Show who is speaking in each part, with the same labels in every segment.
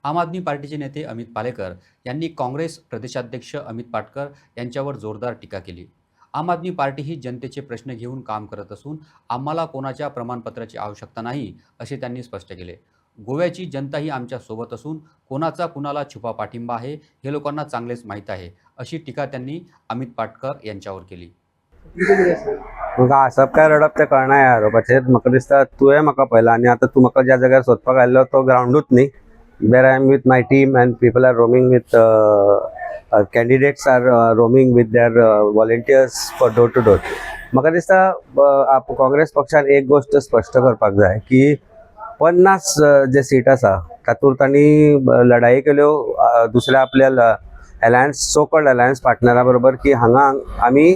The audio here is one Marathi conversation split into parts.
Speaker 1: आम आदमी पार्टीचे नेते अमित पालेकर यांनी काँग्रेस प्रदेशाध्यक्ष अमित पाटकर यांच्यावर जोरदार टीका केली. आम आदमी पार्टी ही जनतेचे प्रश्न घेऊन काम करत असून आम्हाला कोणाच्या प्रमाणपत्राची आवश्यकता नाही, असे त्यांनी स्पष्ट केले. गोव्याची जनताही आमच्या सोबत असून कोणाचा कुणाला छुपा पाठिंबा आहे हे लोकांना चांगलेच माहीत आहे, अशी टीका त्यांनी अमित पाटकर यांच्यावर केली.
Speaker 2: म्हाका आसप काय रडप ते कळना ह्या आरोपाचेर. म्हाका दिसता तुवें म्हाका पळयला आनी आतां तूं म्हाका ज्या जाग्यार सोदपाक आयल्लो तो ग्रावंडूच न्ही. Where I am with my team and people are roaming with candidates are roaming with their volunteers for door to door. म्हाका दिसता काँग्रेस पक्षान एक गोष्ट स्पश्ट करपाक जाय की 50 जे सीट आसा तातूंत तांणी लढाई केल्यो दुसऱ्या आपल्या अलायन्स सो कॉल्ड अलायन्स पार्टनरा बरोबर की हांगा आमी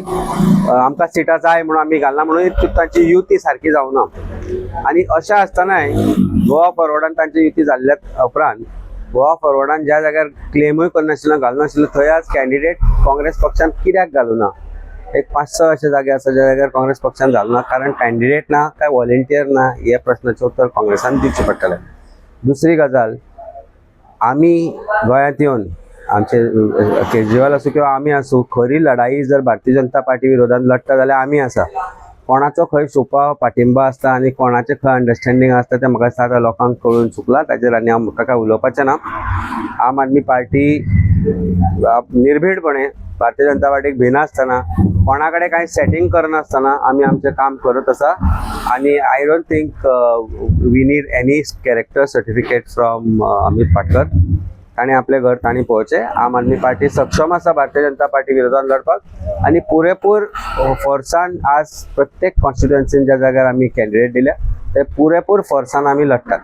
Speaker 2: आमकां सिटां जाय म्हणून आमी घालना म्हणून तांची युती सारकी जावना. आनी अशें आसतनाय गोवा फॉरवर्डान तांची युती जाल्ल्या उपरांत गोवा फॉरवर्डान ज्या जाग्यार क्लेमूय करनाशिल्लो घालनाशिल्लो थंय आज कॅन्डिडेट काँग्रेस पक्षान कित्याक घालूना. एक 5-6 अशे जागे आसा ज्या जाग्यार काँग्रेस पक्षान घालना, कारण कॅन्डिडेट ना काय व्हॉलंटियर ना हे प्रश्नाचें उत्तर काँग्रेसान दिवचें पडटलें. दुसरी गजाल, आमी गोंयांत येवन आमचे केजरीवाल आसूं किंवा आमी आसूं, खरी लढाई जर भारतीय जनता पार्टी विरोधात लढटा जाल्यार आमी आसा. कोणाचो खंय छुपा पाठिंबा आसता आनी कोणाचें खंय अंडरस्टँडींग आसता तें म्हाका दिसता लोकांक कळून चुकलां. ताचेर आनी हांव म्हाका काय उलोवपाचें ना. आम आदमी पार्टी निर्भीडपणे भारतीय जनता पार्टीक भिनासतना कोणा कडेन कांय सेटिंग करनासतना आमी आमचें काम करत आसा. आनी I don't think we need any character certificate from Amit Patkar. ताणें आपलें घर ताणें पळोवचें. आम आदमी पार्टी सक्षम आसा भारतीय जनता पार्टी विरोधात लढपाक आनी पुरेपूर फोर्सान आज प्रत्येक कॉन्स्टिट्युएन्सीन ज्या जाग्यार आमी कॅन्डिडेट दिल्या ते पुरेपूर फोर्सान आमी लढटात.